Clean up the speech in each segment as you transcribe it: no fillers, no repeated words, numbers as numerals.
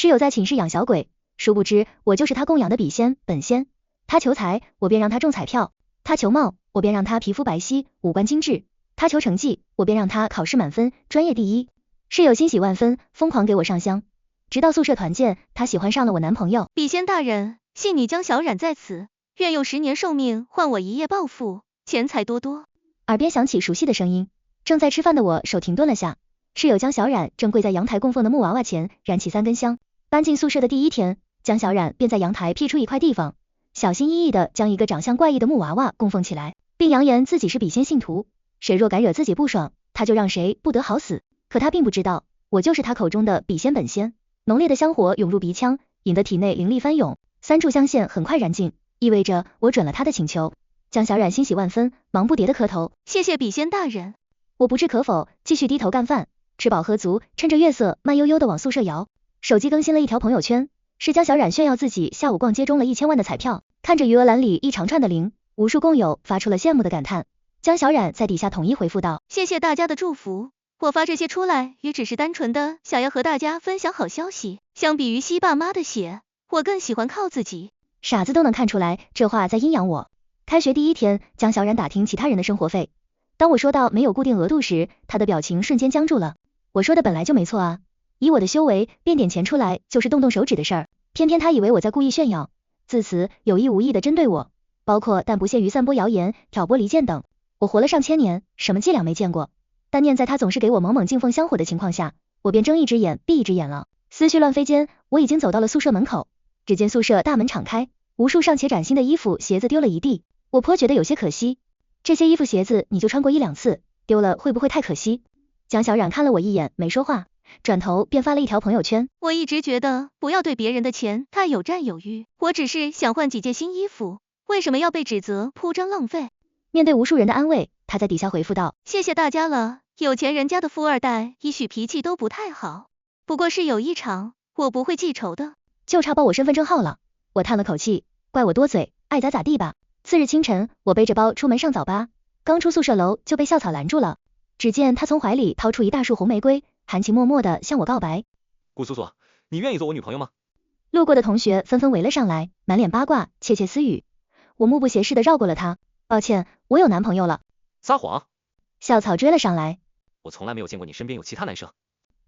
室友在寝室养小鬼，殊不知我就是他供养的笔仙本仙。他求财，我便让他中彩票；他求貌，我便让他皮肤白皙，五官精致；他求成绩，我便让他考试满分，专业第一。室友欣喜万分，疯狂给我上香。直到宿舍团建，他喜欢上了我男朋友。笔仙大人，信你江小冉在此，愿用10年寿命换我一夜暴富，钱财多多。耳边响起熟悉的声音，正在吃饭的我手停顿了下。室友江小冉正跪在阳台供奉的木娃娃前燃起3根香。搬进宿舍的第1天，江小冉便在阳台辟出一块地方，小心翼翼地将一个长相怪异的木娃娃供奉起来，并扬言自己是笔仙信徒，谁若敢惹自己不爽，他就让谁不得好死。可他并不知道，我就是他口中的笔仙本仙。浓烈的香火涌入鼻腔，引得体内灵力翻涌，3炷香线很快燃尽，意味着我准了他的请求。江小冉欣喜万分，忙不迭的磕头，谢谢笔仙大人。我不置可否，继续低头干饭，吃饱喝足，趁着月色慢悠悠的往宿舍摇。手机更新了一条朋友圈，是江小冉炫耀自己下午逛街中了1000万的彩票，看着余额栏里一长串的零，无数工友发出了羡慕的感叹。江小冉在底下统一回复道，谢谢大家的祝福，我发这些出来也只是单纯的想要和大家分享好消息，相比于吸爸妈的血，我更喜欢靠自己。傻子都能看出来这话在阴阳我。开学第1天，江小冉打听其他人的生活费，当我说到没有固定额度时，他的表情瞬间僵住了。我说的本来就没错啊，以我的修为，变点钱出来就是动动手指的事儿，偏偏他以为我在故意炫耀，自此有意无意的针对我，包括但不限于散播谣言、挑拨离间等。我活了上千年，什么伎俩没见过，但念在他总是给我猛猛敬奉香火的情况下，我便睁一只眼闭一只眼了。思绪乱飞间，我已经走到了宿舍门口，只见宿舍大门敞开，无数尚且崭新的衣服鞋子丢了一地，我颇觉得有些可惜。这些衣服鞋子你就穿过1-2次，丢了会不会太可惜？江小冉看了我一眼没说话，转头便发了一条朋友圈，我一直觉得不要对别人的钱太有占有欲，我只是想换几件新衣服，为什么要被指责铺张浪费？面对无数人的安慰，他在底下回复道，谢谢大家了，有钱人家的富二代也许脾气都不太好，不过是有一场，我不会记仇的。就差报我身份证号了。我叹了口气，怪我多嘴，爱咋咋地吧。次日清晨，我背着包出门上早八，刚出宿舍楼就被校草拦住了。只见他从怀里掏出一大束红玫瑰，含情脉脉地向我告白。顾苏苏，你愿意做我女朋友吗？路过的同学纷纷围了上来，满脸八卦，窃窃私语。我目不斜视地绕过了他，抱歉，我有男朋友了。撒谎！校草追了上来，我从来没有见过你身边有其他男生。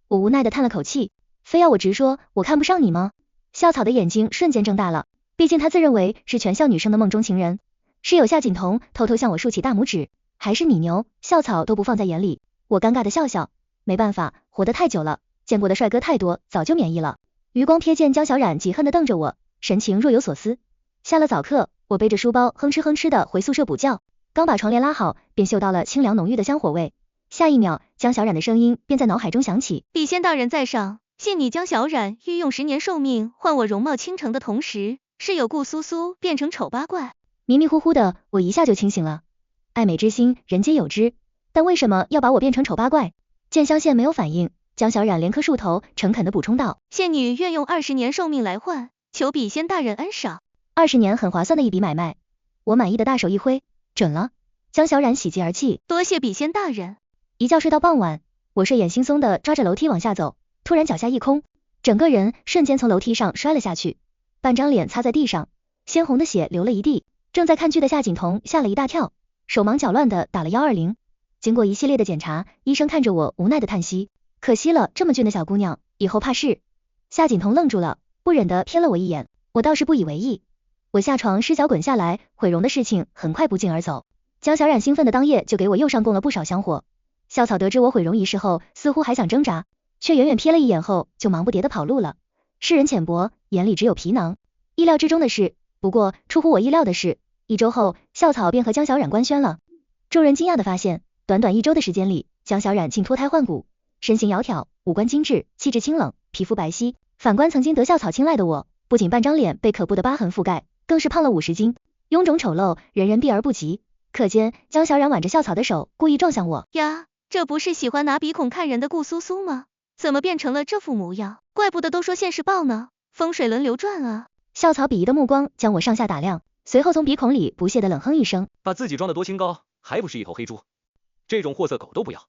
我无奈地叹了口气，非要我直说我看不上你吗？校草的眼睛瞬间睁大了，毕竟他自认为是全校女生的梦中情人。室友夏锦彤偷偷向我竖起大拇指，还是你牛，校草都不放在眼里。我尴尬的笑笑，没办法，活得太久了，见过的帅哥太多，早就免疫了。余光瞥见江小冉嫉恨地瞪着我，神情若有所思。下了早课，我背着书包哼哧哼哧的回宿舍补觉，刚把床帘拉好，便嗅到了清凉浓郁的香火味。下一秒，江小冉的声音便在脑海中响起，笔仙大人在上，信你江小冉欲用10年寿命换我容貌倾城的同时，室友顾苏苏变成丑八怪。迷迷糊糊的，我一下就清醒了。爱美之心，人皆有之，但为什么要把我变成丑八怪？见香线没有反应，江小冉连磕数头，诚恳地补充道，仙女愿用20年寿命来换，求笔仙大人恩赏。20年很划算的一笔买卖。我满意的大手一挥，准了。江小冉喜极而泣，多谢笔仙大人。一觉睡到傍晚，我睡眼惺忪的抓着楼梯往下走，突然脚下一空，整个人瞬间从楼梯上摔了下去，半张脸擦在地上，鲜红的血流了一地。正在看剧的夏锦彤吓了一大跳，手忙脚乱的打了120。经过一系列的检查，医生看着我无奈的叹息，可惜了，这么俊的小姑娘，以后怕是……夏锦彤愣住了，不忍的瞥了我一眼，我倒是不以为意。我下床失脚滚下来，毁容的事情很快不胫而走。江小冉兴奋的当夜就给我又上供了不少香火。校草得知我毁容一事后，似乎还想挣扎，却远远瞥了一眼后就忙不迭的跑路了。世人浅薄，眼里只有皮囊。意料之中的事，不过出乎我意料的是，1周后，校草便和江小冉官宣了。众人惊讶的发现，短短1周的时间里，江小冉竟脱胎换骨，身形窈窕，五官精致，气质清冷，皮肤白皙。反观曾经得校草青睐的我，不仅半张脸被可怖的疤痕覆盖，更是胖了50斤，臃肿丑陋，人人避而不及。可见江小冉挽着校草的手，故意撞向我。呀，这不是喜欢拿鼻孔看人的顾苏苏吗？怎么变成了这副模样？怪不得都说现世报呢，风水轮流转啊。校草鄙夷的目光将我上下打量，随后从鼻孔里不屑的冷哼一声，把自己装得多清高，还不是一头黑猪？这种货色狗都不要。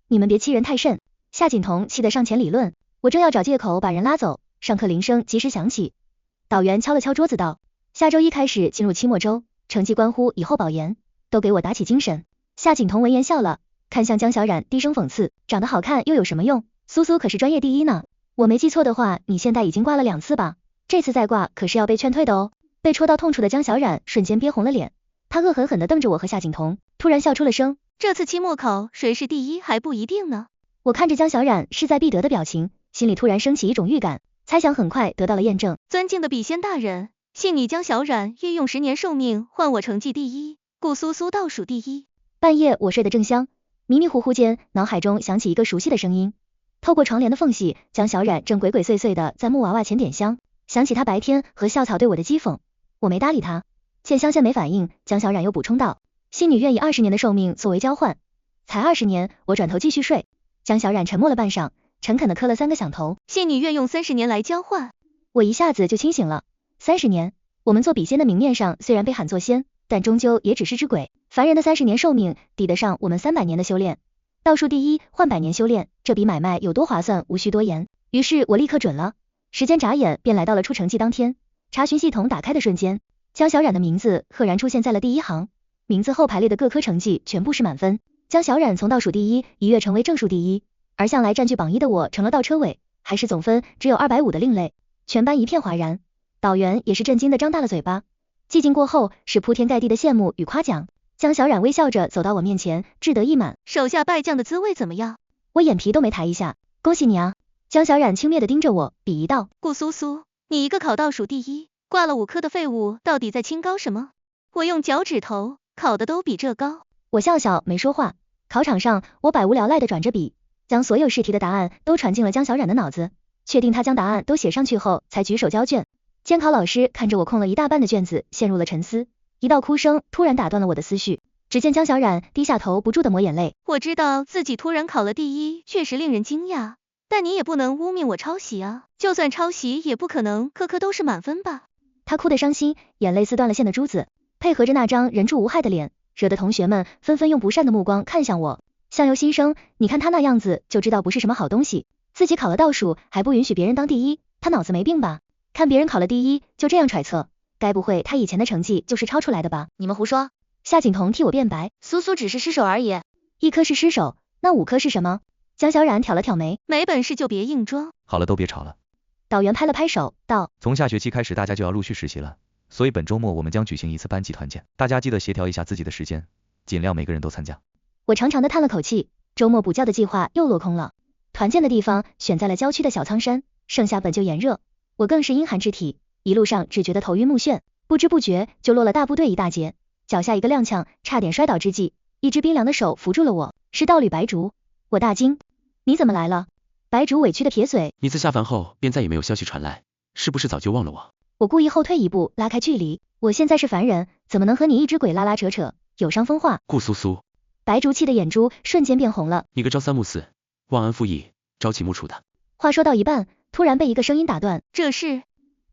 你们别欺人太甚。夏锦彤气得上前理论，我正要找借口把人拉走，上课铃声及时响起。导员敲了敲桌子道，下周一开始进入期末周，成绩关乎以后保研，都给我打起精神。夏景彤闻言笑了，看向江小冉低声讽刺，长得好看又有什么用？苏苏可是专业第一呢。我没记错的话，你现在已经挂了2次吧？这次再挂可是要被劝退的哦。被戳到痛处的江小冉瞬间憋红了脸，她恶狠狠地瞪着我和夏景彤，突然笑出了声。这次期末考谁是第一还不一定呢。我看着江小冉势在必得的表情，心里突然升起一种预感，猜想很快得到了验证。尊敬的笔仙大人，信你江小冉愿用10年寿命换我成绩第一，顾苏苏倒数第一。半夜我睡得正香，迷迷糊糊间脑海中响起一个熟悉的声音。透过窗帘的缝隙，江小冉正鬼鬼祟祟的在木娃娃前点香，想起他白天和校草对我的讥讽，我没搭理他。见香线没反应，江小冉又补充道，信女愿以20年的寿命作为交换。才20年，我转头继续睡。江小冉沉默了半晌，诚恳的磕了3个响头。信女愿用30年来交换。我一下子就清醒了。30年，我们做笔仙的明面上虽然被喊作仙，但终究也只是只鬼。凡人的30年寿命抵得上我们300年的修炼，倒数第一换100年修炼，这笔买卖有多划算，无需多言。于是我立刻准了。时间眨眼便来到了出成绩当天，查询系统打开的瞬间，江小冉的名字赫然出现在了第1行，名字后排列的各科成绩全部是满分。江小冉从倒数第一一跃成为正数第一，而向来占据榜1的我成了倒车尾，还是总分只有250的另类。全班一片哗然，导员也是震惊的张大了嘴巴。寂静过后是铺天盖地的羡慕与夸奖。江小冉微笑着走到我面前，志得意满，手下败将的滋味怎么样？我眼皮都没抬一下，恭喜你啊。江小冉轻蔑的盯着我，鄙夷道，顾苏苏，你一个考倒数第一，挂了5科的废物，到底在清高什么？我用脚趾头考的都比这高。我笑笑没说话。考场上我百无聊赖的转着笔，将所有试题的答案都传进了江小冉的脑子，确定他将答案都写上去后才举手交卷。监考老师看着我空了一大半的卷子，陷入了沉思，一道哭声突然打断了我的思绪。只见江小冉低下头不住的抹眼泪。我知道自己突然考了第一确实令人惊讶，但你也不能污蔑我抄袭啊，就算抄袭也不可能科科都是满分吧。他哭得伤心，眼泪似断了线的珠子，配合着那张人畜无害的脸，惹得同学们纷纷用不善的目光看向我。相由心生，你看他那样子就知道不是什么好东西，自己考了倒数还不允许别人当第一，他脑子没病吧？看别人考了第一就这样揣测，该不会他以前的成绩就是抄出来的吧？你们胡说。夏景彤替我辩白，苏苏只是失手而已。1科是失手，那5科是什么？江小冉挑了挑眉，没本事就别硬装。好了，都别吵了。导员拍了拍手道，从下学期开始大家就要陆续实习了，所以本周末我们将举行一次班级团建，大家记得协调一下自己的时间，尽量每个人都参加。我长长的叹了口气，周末补觉的计划又落空了。团建的地方选在了郊区的小苍山，盛夏本就炎热，我更是阴寒之体，一路上只觉得头晕目眩，不知不觉就落了大部队一大截，脚下一个踉跄，差点摔倒之际，一只冰凉的手扶住了我，是道侣白竹。我大惊，你怎么来了？白竹委屈的撇嘴，你自下凡后便再也没有消息传来，是不是早就忘了我？我故意后退一步，拉开距离，我现在是凡人，怎么能和你一只鬼拉拉扯扯，有伤风化。顾苏苏，白竹气的眼珠瞬间变红了，你个朝三暮四，忘恩负义，朝秦暮楚的。话说到一半，突然被一个声音打断，这是……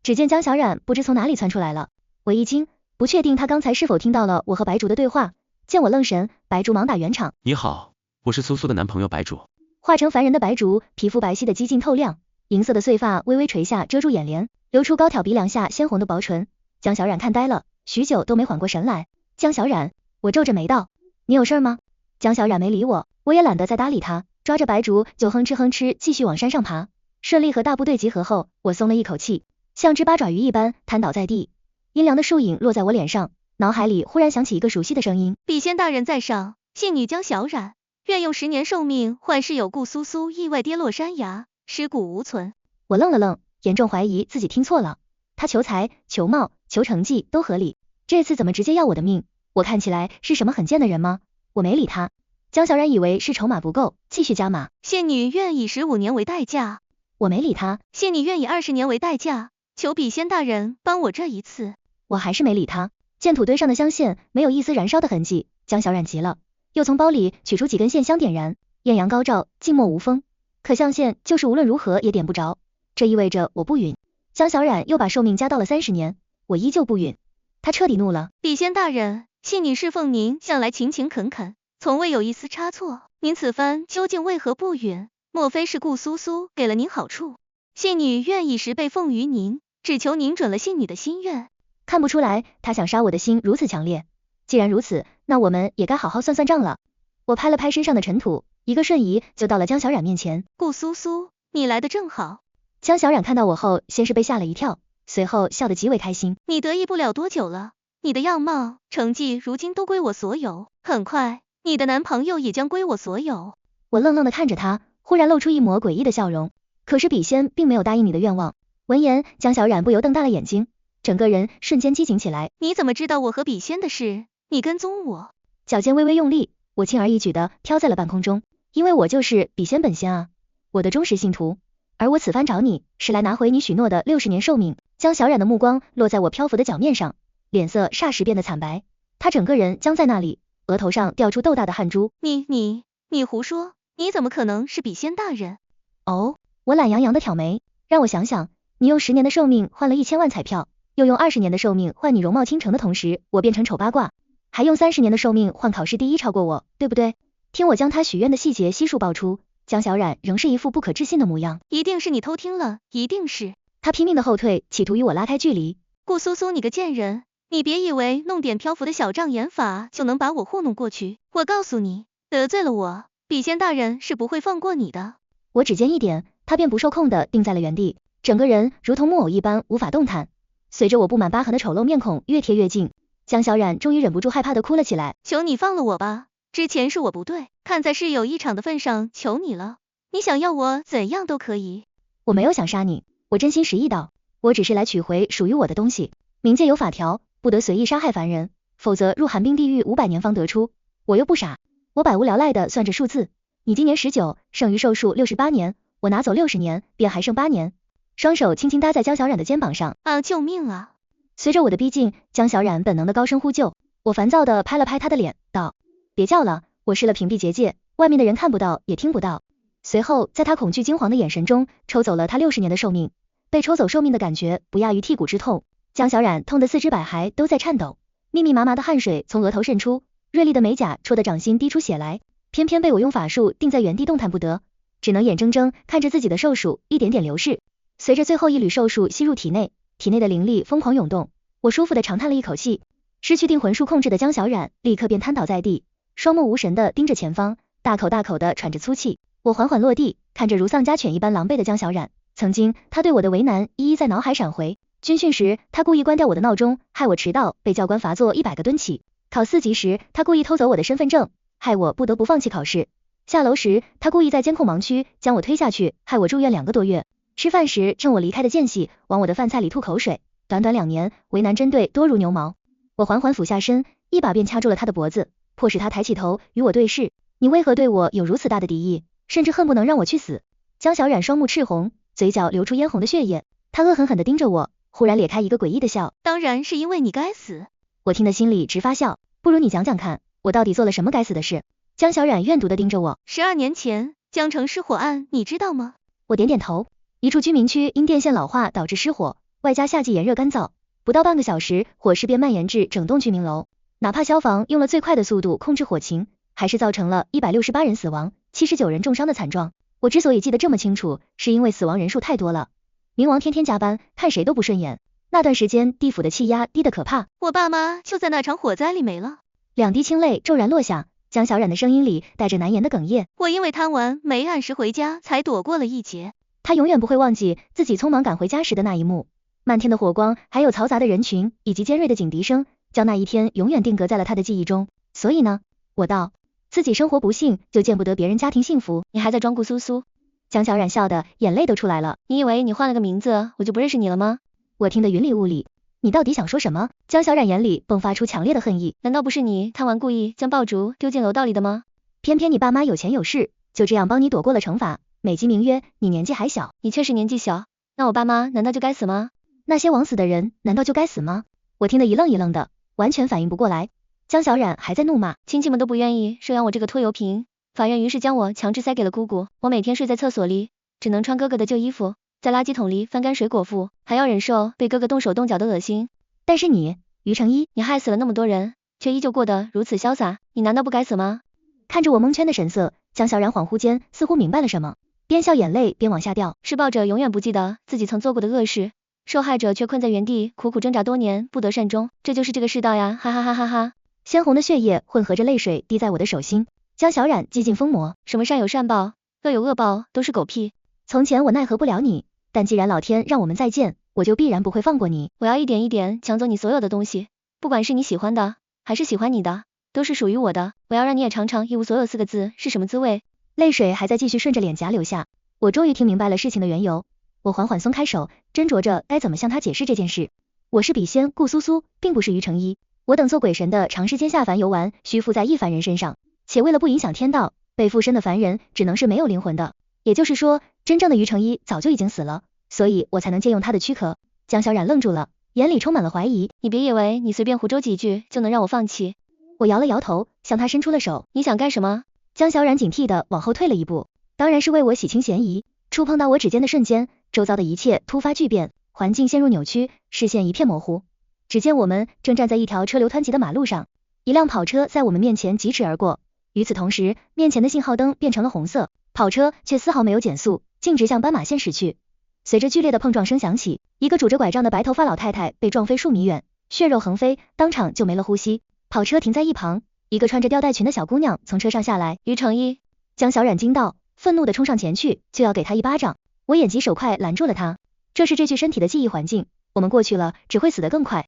只见江小冉不知从哪里窜出来了，我一惊，不确定他刚才是否听到了我和白竹的对话，见我愣神，白竹忙打圆场，你好，我是苏苏的男朋友白竹。化成凡人的白竹，皮肤白皙的几近透亮，银色的碎发微微垂下遮住眼帘，流出高挑鼻梁下鲜红的薄唇。江小冉看呆了，许久都没缓过神来。江小冉，我皱着眉道，你有事吗？江小冉没理我，我也懒得再搭理他，抓着白竹就哼哧哼哧继续往山上爬。顺利和大部队集合后，我松了一口气，像只八爪鱼一般瘫倒在地。阴凉的树影落在我脸上，脑海里忽然响起一个熟悉的声音，笔仙大人在上，信女江小冉愿用10年寿命换室友顾苏苏意外跌落山崖，尸骨无存。我愣了愣，严重怀疑自己听错了，他求财求貌求成绩都合理，这次怎么直接要我的命？我看起来是什么很贱的人吗？我没理他。江小冉以为是筹码不够，继续加码，信女愿以15年为代价。我没理他。信女愿以20年为代价，求笔仙大人帮我这一次。我还是没理他。见土堆上的香线没有一丝燃烧的痕迹，江小冉急了，又从包里取出几根线香点燃，艳阳高照，静默无风，可香线就是无论如何也点不着，这意味着我不允。江小冉又把寿命加到了30年，我依旧不允。他彻底怒了，笔仙大人，信女侍奉您向来勤勤恳恳，从未有一丝差错，您此番究竟为何不允？莫非是顾苏苏给了您好处？信女愿以10倍奉于您，只求您准了信女的心愿。看不出来，他想杀我的心如此强烈。既然如此，那我们也该好好算算账了。我拍了拍身上的尘土，一个瞬移就到了江小冉面前。顾苏苏，你来的正好。江小冉看到我后，先是被吓了一跳，随后笑得极为开心。你得意不了多久了，你的样貌、成绩如今都归我所有，很快，你的男朋友也将归我所有。我愣愣地看着他，忽然露出一抹诡异的笑容。可是笔仙并没有答应你的愿望。闻言，江小冉不由瞪大了眼睛，整个人瞬间机警起来。你怎么知道我和笔仙的事？你跟踪我？脚尖微微用力，我轻而易举地飘在了半空中，因为我就是笔仙本仙啊，我的忠实信徒。而我此番找你，是来拿回你许诺的60年寿命。江小冉的目光落在我漂浮的脚面上，脸色霎时变得惨白，他整个人僵在那里，额头上掉出豆大的汗珠。你胡说，你怎么可能是笔仙大人？哦，我懒洋洋的挑眉，让我想想，你用10年的寿命换了1000万彩票，又用20年的寿命换你容貌倾城的同时，我变成丑八卦，还用30年的寿命换考试第1超过我，对不对？听我将他许愿的细节悉数爆出，江小冉仍是一副不可置信的模样。一定是你偷听了，一定是。他拼命的后退，企图与我拉开距离。顾苏苏，你个贱人，你别以为弄点漂浮的小障眼法就能把我糊弄过去。我告诉你，得罪了我，笔仙大人是不会放过你的。我指尖一点，他便不受控的定在了原地，整个人如同木偶一般无法动弹。随着我布满疤痕的丑陋面孔越贴越近，江小冉终于忍不住害怕的哭了起来。求你放了我吧，之前是我不对，看在事有一场的份上，求你了，你想要我怎样都可以。我没有想杀你，我真心实意道，我只是来取回属于我的东西。冥界有法条，不得随意杀害凡人，否则入寒冰地狱500年方得出。我又不傻，我百无聊赖的算着数字，你今年19，剩余寿数68年，我拿走60年，便还剩8年。双手轻轻搭在江小冉的肩膀上。啊，救命啊！随着我的逼近，江小冉本能的高声呼救。我烦躁的拍了拍他的脸，道：别叫了，我施了屏蔽结界，外面的人看不到也听不到。随后在他恐惧惊惶的眼神中，抽走了他60年的寿命。被抽走寿命的感觉不亚于剔骨之痛，江小冉痛得四肢百骸都在颤抖，密密麻麻的汗水从额头渗出，锐利的美甲戳得掌心滴出血来，偏偏被我用法术定在原地动弹不得，只能眼睁睁看着自己的寿数一点点流逝。随着最后一缕寿数吸入体内，体内的灵力疯狂涌动，我舒服的长叹了一口气。失去定魂术控制的江小冉立刻便瘫倒在地，双目无神的盯着前方，大口大口的喘着粗气。我缓缓落地，看着如丧家犬一般狼狈的江小冉，曾经他对我的为难一一在脑海闪回。军训时他故意关掉我的闹钟，害我迟到，被教官罚做100个蹲起。考4级时他故意偷走我的身份证，害我不得不放弃考试。下楼时他故意在监控盲区将我推下去，害我住院2个多月。吃饭时趁我离开的间隙往我的饭菜里吐口水，短短2年为难针对多如牛毛。我缓缓俯下身，一把便掐住了他的脖子，迫使他抬起头与我对视。你为何对我有如此大的敌意，甚至恨不能让我去死？江小冉双目赤红，嘴角流出嫣红的血液，他恶狠狠地盯着我，忽然咧开一个诡异的笑。当然是因为你该死。我听得心里直发笑，不如你讲讲看，我到底做了什么该死的事？江小冉怨毒地盯着我。12年前江城失火案你知道吗？我点点头。一处居民区因电线老化导致失火，外加夏季炎热干燥，不到半个小时火势便蔓延至整栋居民楼。哪怕消防用了最快的速度控制火情，还是造成了168人死亡，79人重伤的惨状。我之所以记得这么清楚，是因为死亡人数太多了，冥王天天加班，看谁都不顺眼。那段时间地府的气压低得可怕，我爸妈就在那场火灾里没了。2滴清泪骤然落下，江小冉的声音里带着难言的哽咽。我因为贪玩没按时回家，才躲过了一劫。他永远不会忘记自己匆忙赶回家时的那一幕，漫天的火光，还有嘈杂的人群，以及尖锐的警笛声，将那一天永远定格在了他的记忆中。所以呢，我道，自己生活不幸，就见不得别人家庭幸福。你还在装顾苏苏？江小冉笑的眼泪都出来了。你以为你换了个名字，我就不认识你了吗？我听得云里雾里。你到底想说什么？江小冉眼里迸发出强烈的恨意。难道不是你贪玩故意将爆竹丢进楼道里的吗？偏偏你爸妈有钱有势，就这样帮你躲过了惩罚。美其名曰你年纪还小。你确实年纪小，那我爸妈难道就该死吗？那些枉死的人难道就该死吗？我听得一愣一愣的，完全反应不过来。江小冉还在怒骂，亲戚们都不愿意收养我这个拖油瓶，法院于是将我强制塞给了姑姑。我每天睡在厕所里，只能穿哥哥的旧衣服，在垃圾桶里翻干水果腹，还要忍受被哥哥动手动脚的恶心。但是你，于成一，你害死了那么多人，却依旧过得如此潇洒，你难道不该死吗？看着我蒙圈的神色，江小冉恍惚间似乎明白了什么。边笑眼泪边往下掉。施暴者永远不记得自己曾做过的恶事，受害者却困在原地，苦苦挣扎多年，不得善终，这就是这个世道呀，哈哈哈哈哈！鲜红的血液混合着泪水滴在我的手心。江小冉几近疯魔，什么善有善报，恶有恶报，都是狗屁。从前我奈何不了你，但既然老天让我们再见，我就必然不会放过你。我要一点一点抢走你所有的东西，不管是你喜欢的，还是喜欢你的，都是属于我的。我要让你也尝尝一无所有4个字是什么滋味。泪水还在继续顺着脸颊流下，我终于听明白了事情的缘由。我缓缓松开手，斟酌着该怎么向他解释这件事。我是笔仙顾苏苏，并不是于成一。我等做鬼神的长时间下凡游玩，需附在一凡人身上，且为了不影响天道，被附身的凡人只能是没有灵魂的。也就是说，真正的于成一早就已经死了，所以我才能借用他的躯壳。江小冉愣住了，眼里充满了怀疑。你别以为你随便胡诌几句就能让我放弃。我摇了摇头，向他伸出了手。你想干什么？江小冉警惕地往后退了一步，当然是为我洗清嫌疑。触碰到我指尖的瞬间，周遭的一切突发巨变，环境陷入扭曲，视线一片模糊。只见我们正站在一条车流湍急的马路上，一辆跑车在我们面前疾驰而过。与此同时，面前的信号灯变成了红色，跑车却丝毫没有减速，径直向斑马线驶去。随着剧烈的碰撞声响起，一个拄着拐杖的白头发老太太被撞飞数米远，血肉横飞，当场就没了呼吸。跑车停在一旁，一个穿着吊带裙的小姑娘从车上下来。于成一！江小冉惊道，愤怒地冲上前去，就要给他一巴掌。我眼疾手快拦住了他。这是这具身体的记忆环境，我们过去了只会死得更快。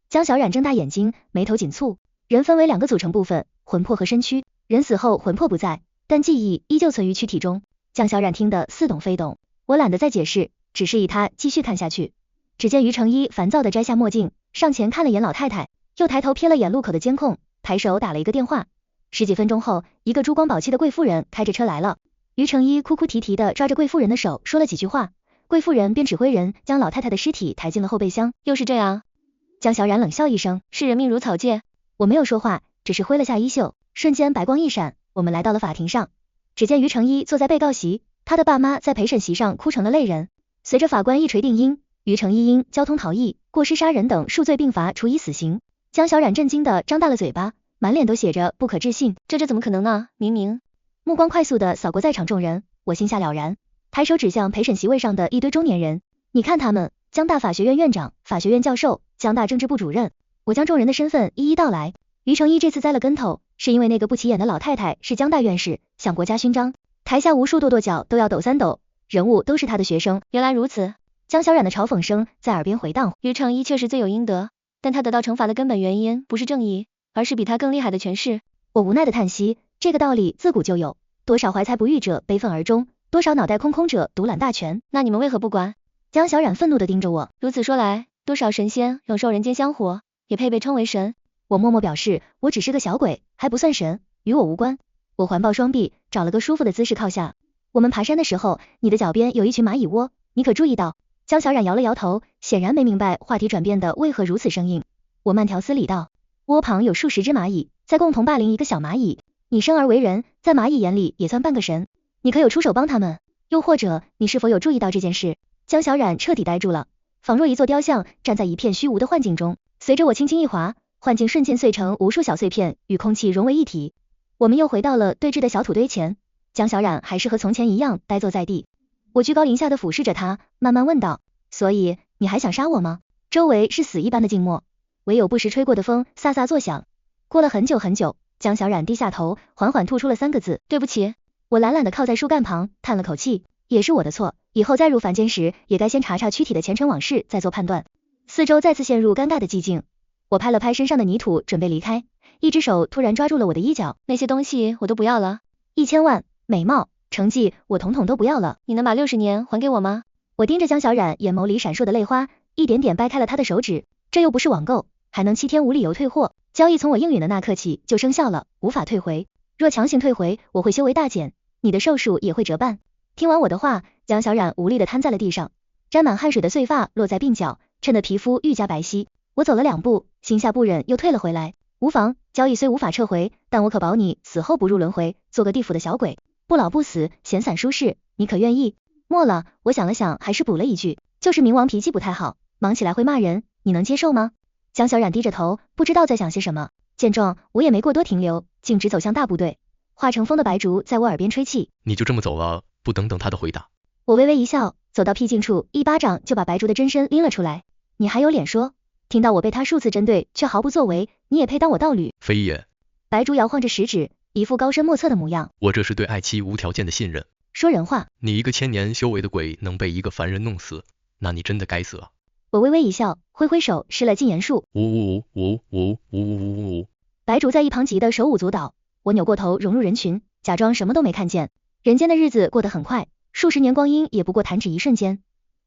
江小冉睁大眼睛，眉头紧蹙。人分为2个组成部分，魂魄和身躯。人死后魂魄不在，但记忆依旧存于躯体中。江小冉听得似懂非懂，我懒得再解释，只示意他继续看下去。只见于成一烦躁地摘下墨镜，上前看了眼老太太，又抬头瞥了眼路口的监控，抬手打了一个电话。10几分钟后，一个珠光宝气的贵妇人开着车来了。于成一哭哭啼啼地抓着贵妇人的手说了几句话，贵妇人便指挥人将老太太的尸体抬进了后备箱。又是这样？江小冉冷笑一声，视人命如草芥。我没有说话，只是挥了下衣袖，瞬间白光一闪，我们来到了法庭上。只见于成一坐在被告席，他的爸妈在陪审席上哭成了泪人。随着法官一锤定音，于成一因交通逃逸、过失杀人等数罪并罚，处以死刑。江小冉震惊地张大了嘴巴，满脸都写着不可置信。这怎么可能呢？明明……目光快速地扫过在场众人，我心下了然，抬手指向陪审席位上的一堆中年人。你看他们，江大法学院院长、法学院教授、江大政治部主任。我将众人的身份一一道来。于成一这次栽了跟头，是因为那个不起眼的老太太是江大院士，享国家勋章，台下无数跺脚都要抖3抖，人物都是他的学生。原来如此。江小冉的嘲讽声在耳边回荡。于成一确实罪有应得，但他得到惩罚的根本原因不是正义，而是比他更厉害的权势。我无奈的叹息，这个道理自古就有，多少怀才不遇者悲愤而终，多少脑袋空空者独揽大权。那你们为何不管？江小冉愤怒地盯着我。如此说来，多少神仙永受人间香火，也配被称为神。我默默表示，我只是个小鬼，还不算神，与我无关。我环抱双臂，找了个舒服的姿势靠下。我们爬山的时候，你的脚边有一群蚂蚁窝，你可注意到？江小冉摇了摇头，显然没明白话题转变的为何如此生硬。我慢条斯理道，窝旁有数十只蚂蚁，在共同霸凌一个小蚂蚁。你生而为人，在蚂蚁眼里也算半个神，你可有出手帮他们？又或者，你是否有注意到这件事？江小冉彻底呆住了，仿若一座雕像站在一片虚无的幻境中。随着我轻轻一划，幻境瞬间碎成无数小碎片，与空气融为一体。我们又回到了对峙的小土堆前，江小冉还是和从前一样呆坐在地。我居高临下的俯视着他，慢慢问道，所以你还想杀我吗？周围是死一般的静默，唯有不时吹过的风飒飒作响。过了很久很久，江小冉低下头，缓缓吐出了3个字，对不起。我懒懒地靠在树干旁，叹了口气，也是我的错，以后再入凡间时，也该先查查躯体的前尘往事，再做判断。四周再次陷入尴尬的寂静。我拍了拍身上的泥土，准备离开，一只手突然抓住了我的衣角。那些东西我都不要了，1000万、美貌、成绩，我统统都不要了。你能把60年还给我吗？我盯着江小冉眼眸里闪烁的泪花，一点点掰开了他的手指。这又不是网购，还能7天无理由退货，交易从我应允的那刻起就生效了，无法退回。若强行退回，我会修为大减，你的寿数也会折半。听完我的话，江小冉无力地瘫在了地上，沾满汗水的碎发落在鬓角，衬得皮肤愈加白皙。我走了2步，心下不忍又退了回来。无妨，交易虽无法撤回，但我可保你死后不入轮回，做个地府的小鬼，不老不死，闲散舒适，你可愿意？末了，我想了想，还是补了一句，就是冥王脾气不太好，忙起来会骂人，你能接受吗？江小冉低着头，不知道在想些什么。见状，我也没过多停留，径直走向大部队。化成风的白烛在我耳边吹气。你就这么走了，不等等他的回答。我微微一笑，走到僻静处，一巴掌就把白竹的真身拎了出来。你还有脸说？听到我被他数次针对，却毫不作为，你也配当我道侣？非也。白竹摇晃着食指，一副高深莫测的模样。我这是对爱妻无条件的信任。说人话。你一个千年修为的鬼能被一个凡人弄死，那你真的该死啊！我微微一笑，挥挥手施了禁言术。白竹在一旁急得手舞足蹈。我扭过头融入人群，假装什么都没看见。人间的日子过得很快，数十年光阴也不过弹指一瞬间。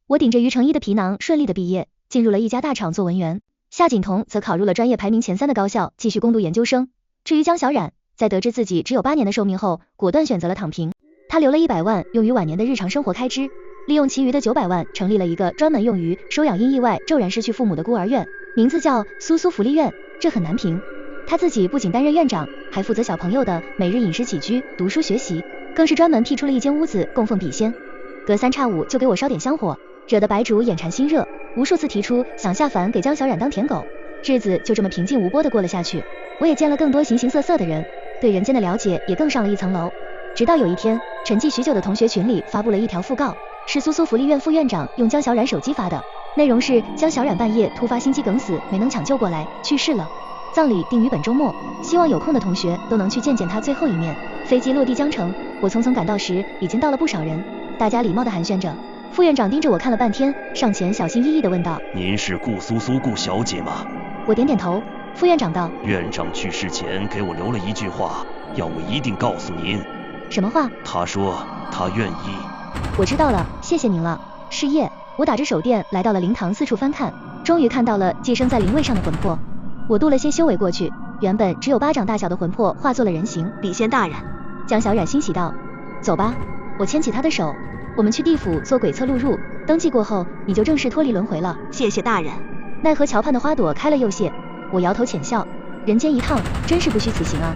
我顶着于成一的皮囊顺利的毕业，进入了一家大厂做文员。夏锦彤则考入了专业排名前3的高校，继续攻读研究生。至于江小冉，在得知自己只有8年的寿命后，果断选择了躺平。他留了100万用于晚年的日常生活开支，利用其余的900万成立了一个专门用于收养因意外骤然失去父母的孤儿院，名字叫苏苏福利院，这很难评。他自己不仅担任院长，还负责小朋友的每日饮食起居、读书学习，更是专门辟出了一间屋子供奉笔仙，隔3差5就给我烧点香火，惹得白竹眼馋心热，无数次提出想下凡给江小冉当舔狗。日子就这么平静无波的过了下去，我也见了更多形形色色的人，对人间的了解也更上了一层楼。直到有一天，沉寂许久的同学群里发布了一条讣告，是苏苏福利院副院长用江小冉手机发的，内容是江小冉半夜突发心肌梗死，没能抢救过来，去世了。葬礼定于本周末，希望有空的同学都能去见见他最后一面。飞机落地江城，我匆匆赶到时，已经到了不少人，大家礼貌地寒暄着。副院长盯着我看了半天，上前小心翼翼地问道：“您是顾苏苏顾小姐吗？”我点点头。副院长道：“院长去世前给我留了一句话，要我一定告诉您。”什么话？他说他愿意。我知道了，谢谢您了。是夜，我打着手电来到了灵堂，四处翻看，终于看到了寄生在灵位上的魂魄。我渡了些修为过去，原本只有巴掌大小的魂魄化作了人形。笔仙大人，江小冉欣喜道：“走吧。”我牵起他的手，我们去地府做鬼测录入，登记过后你就正式脱离轮回了。谢谢大人。奈何桥畔的花朵开了又谢，我摇头浅笑，人间一趟，真是不虚此行啊。